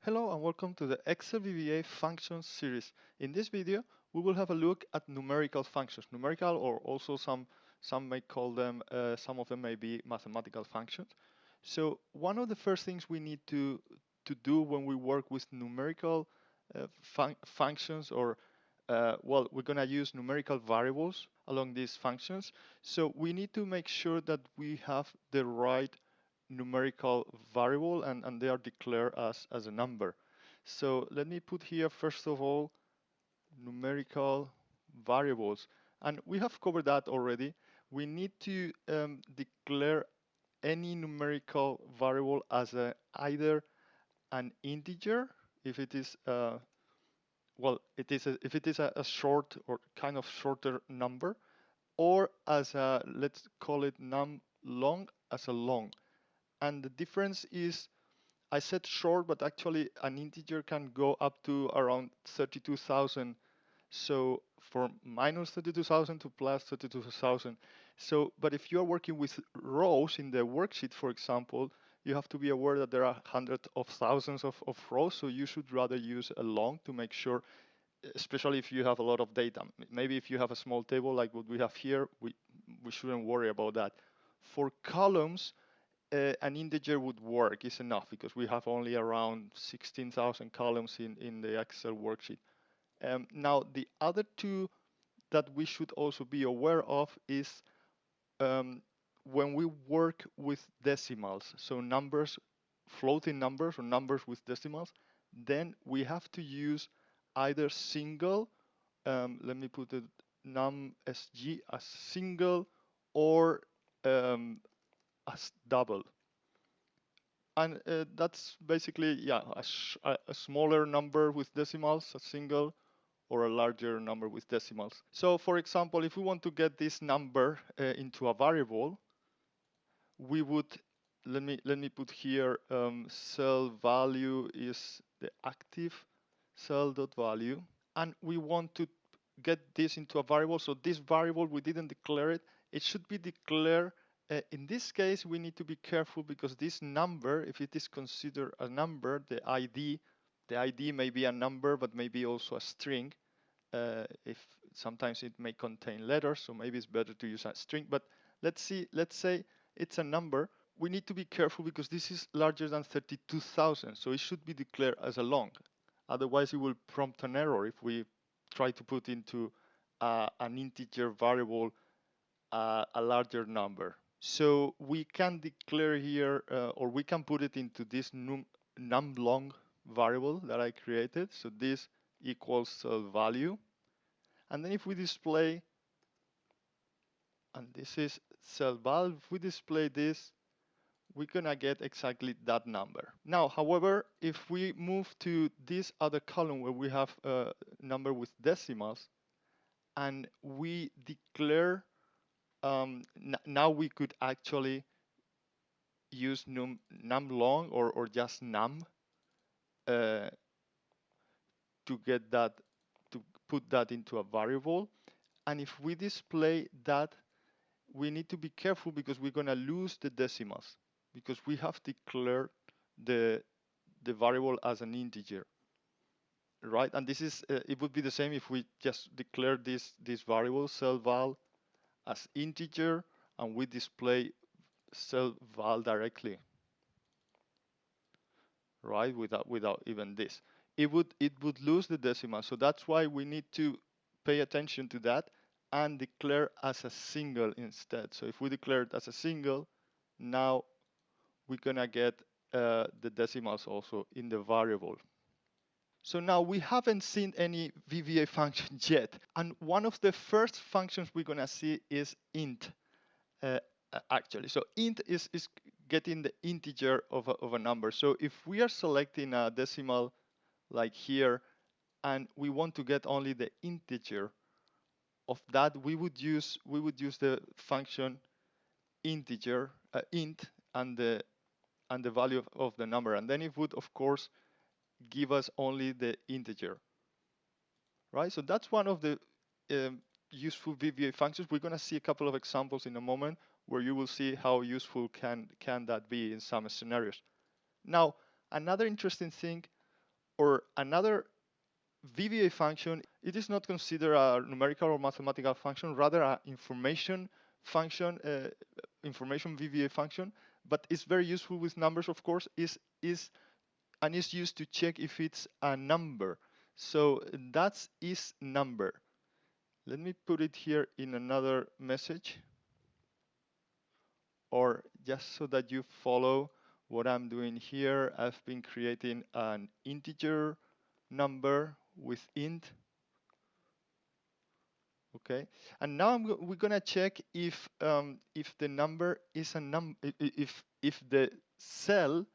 Hello and welcome to the Excel VBA functions series. In this video, we will have a look at numerical functions. Numerical, or also some may call them, some of them may be mathematical functions. So one of the first things we need to do when we work with numerical functions, or well, we're gonna use numerical variables along these functions. So we need to make sure that we have the right numerical variable and they are declared as a number. So let me put here first of all numerical variables, and we have covered that already. We need to declare any numerical variable as either an integer if it is if it is a short or kind of shorter number, or as a, let's call it num long, as a long. And the difference is, I said short, but actually an integer can go up to around 32,000. So from minus 32,000 to plus 32,000. So, but if you're working with rows in the worksheet, for example, you have to be aware that there are hundreds of thousands of rows. So you should rather use a long to make sure, especially if you have a lot of data. Maybe if you have a small table like what we have here, we shouldn't worry about that. For columns, an integer would work, is enough, because we have only around 16,000 columns in the Excel worksheet. Now, the other two that we should also be aware of is um, when we work with decimals, so numbers, floating numbers or numbers with decimals, then we have to use either single, let me put it numSG as single, or as double. And that's basically, yeah, a smaller number with decimals, a single, or a larger number with decimals. So for example, if we want to get this number into a variable, we would, let me put here, cell value is the active cell dot value, and we want to get this into a variable. So this variable, we didn't declare it. It should be declared. In this case, we need to be careful because this number, if it is considered a number, the ID may be a number, but maybe also a string. If sometimes it may contain letters, so maybe it's better to use a string. But let's say it's a number. We need to be careful because this is larger than 32,000, so it should be declared as a long. Otherwise, it will prompt an error if we try to put into an integer variable a larger number. So we can declare here, or we can put it into this numLong variable that I created. So this equals value. And then if we display, and this is cell value, if we display this, we're gonna get exactly that number. Now, however, if we move to this other column where we have a number with decimals, and we declare, now we could actually use numLong or just num uh, to get that, to put that into a variable. And if we display that, we need to be careful because we're going to lose the decimals because we have declared the variable as an integer, right? And this is it would be the same if we just declare this variable cell val as integer and we display cell val directly, right? Without even this, it would lose the decimal. So that's why we need to pay attention to that and declare as a single instead. So if we declare it as a single, now we're gonna get the decimals also in the variable. So now we haven't seen any VBA function yet, and one of the first functions we're gonna see is int. uh, Actually, so int is getting the integer of a number. So if we are selecting a decimal like here and we want to get only the integer of that, we would use the function integer, int, and the value of the number, and then it would of course give us only the integer, right? So that's one of the useful VBA functions. We're going to see a couple of examples in a moment where you will see how useful can that be in some scenarios. Now, another interesting thing Or another VBA function, it is not considered a numerical or mathematical function, rather an information function, information VBA function, but it's very useful with numbers, of course, and is used to check if it's a number. So that's is number. Let me put it here in another message, or just so that you follow what I'm doing here. I've been creating an integer number with int. Okay, and now we're gonna check if the number is a if the cell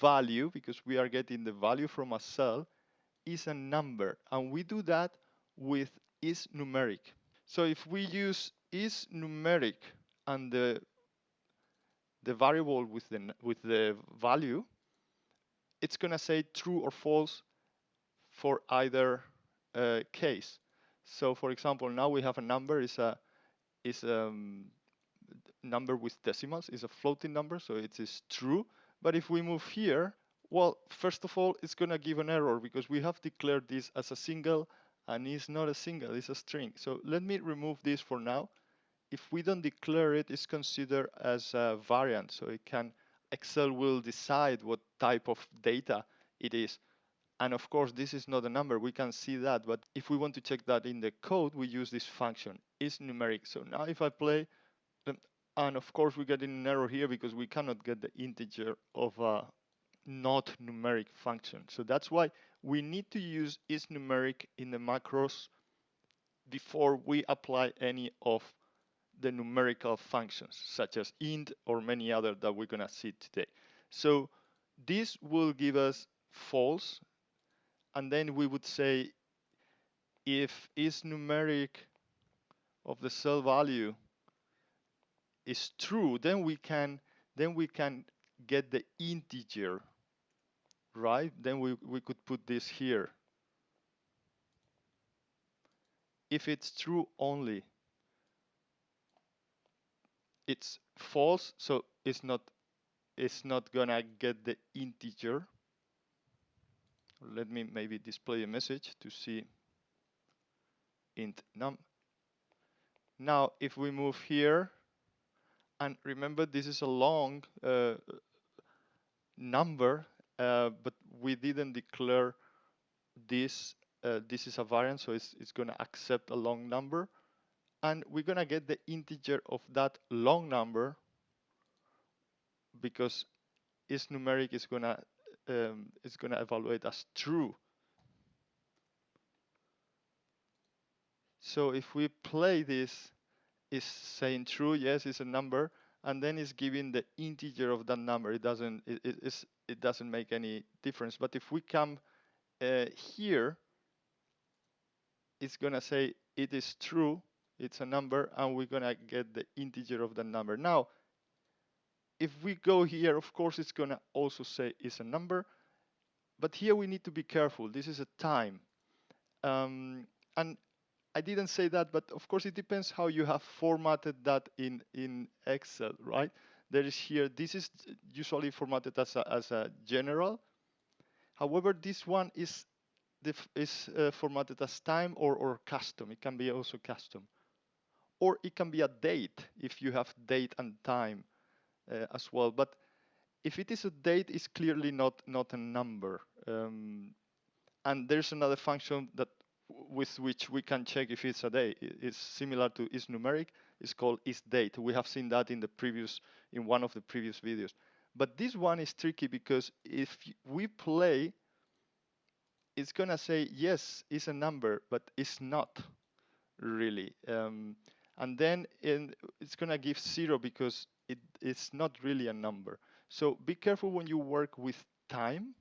value, because we are getting the value from a cell, is a number, and we do that with is numeric. So if we use is numeric and the variable with the value, it's gonna say true or false for either case. So for example, now we have a number is a number with decimals, is a floating number, so it is true. But if we move here, well, first of all, it's gonna give an error because we have declared this as a single, and it's not a single, it's a string. So let me remove this for now. If we don't declare it, it's considered as a variant, so Excel will decide what type of data it is. And of course, this is not a number, we can see that, but if we want to check that in the code, we use this function, is numeric. So now if I play, and of course we get an error here because we cannot get the integer of a not numeric function. So that's why we need to use is numeric in the macros before we apply any of the numerical functions, such as int or many other that we're gonna see today. So this will give us false, and then we would say if is numeric of the cell value is true, then we can get the integer, right? Then we could put this here. If it's true only, it's false, so it's not gonna get the integer. Let me maybe display a message to see int num. Now if we move here, and remember this is a long number, but we didn't declare this. This is a variant, so it's gonna accept a long number, and we're gonna get the integer of that long number because is numeric is gonna evaluate as true. So if we play this, it's saying true, yes, it's a number, and then it's giving the integer of that number. It doesn't make any difference. But if we come here, it's gonna say it is true, it's a number, and we're gonna get the integer of the number. Now, if we go here, of course, it's gonna also say it's a number, but here we need to be careful. This is a time. And I didn't say that, but of course it depends how you have formatted that in Excel, right? There is here, this is usually formatted as a general. However, this one is formatted as time or custom. It can be also custom. Or it can be a date if you have date and time as well. But if it is a date, it's clearly not a number. And there's another function that with which we can check if it's a day. It's similar to is numeric. It's called is date. We have seen that in one of the previous videos. But this one is tricky because if we play, it's gonna say yes, it's a number, but it's not really. And then it's gonna give 0 because it's not really a number. So be careful when you work with time.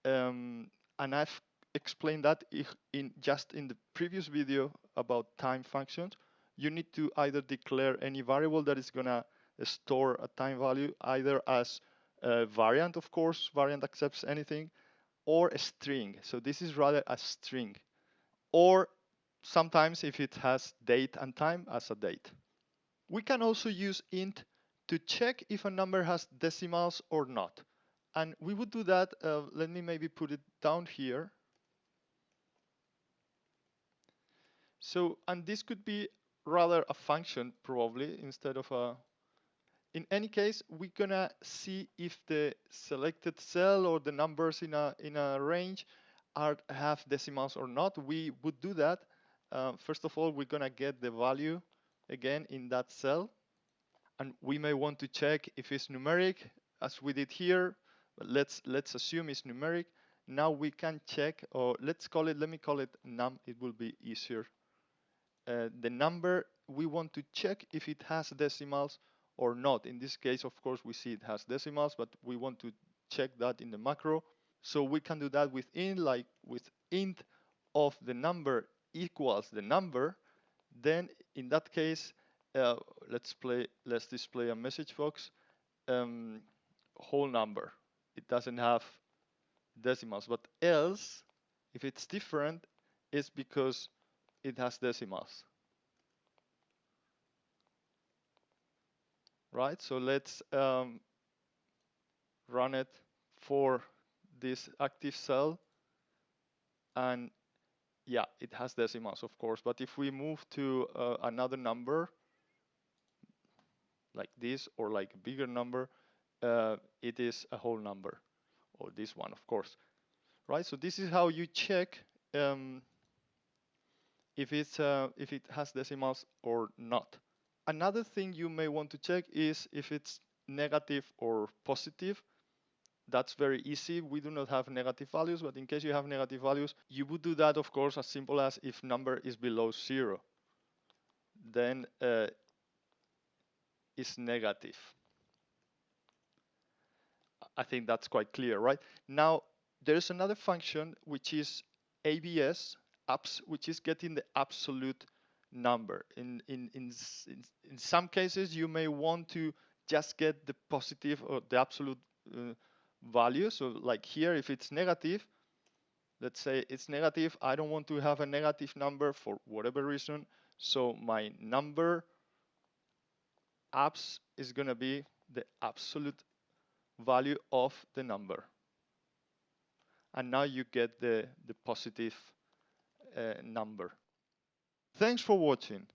And I've explained that in the previous video about time functions. You need to either declare any variable that is gonna store a time value, either as a variant, of course, variant accepts anything, or a string. So this is rather a string, or sometimes if it has date and time, as a date. We can also use int to check if a number has decimals or not. And we would do that, let me maybe put it down here. So, and this could be rather a function probably instead of a, in any case, we're gonna see if the selected cell or the numbers in a range have decimals or not. We would do that. First of all, we're gonna get the value again in that cell, and we may want to check if it's numeric, as we did here. But let's assume it's numeric. Now we can check, or let me call it num. It will be easier. The number, we want to check if it has decimals or not. In this case, of course, we see it has decimals, but we want to check that in the macro. So we can do that with int, like with int of the number equals the number. Then in that case, let's display a message box, whole number. It doesn't have decimals, but else, if it's different, it's because it has decimals. Right? So let's run it for this active cell, and yeah, it has decimals, of course. But if we move to another number like this, or like a bigger number, it is a whole number, or this one, of course. Right? So this is how you check if it has decimals or not. Another thing you may want to check is if it's negative or positive. That's very easy. We do not have negative values, but in case you have negative values, you would do that, of course, as simple as if number is below 0, then it's negative. I think that's quite clear, right? Now, there's another function which is ABS, which is getting the absolute number. In some cases, you may want to just get the positive or the absolute value. So like here, if it's negative, let's say it's negative, I don't want to have a negative number for whatever reason. So my number abs is going to be the absolute value of the number. And now you get the positive number. Thanks for watching.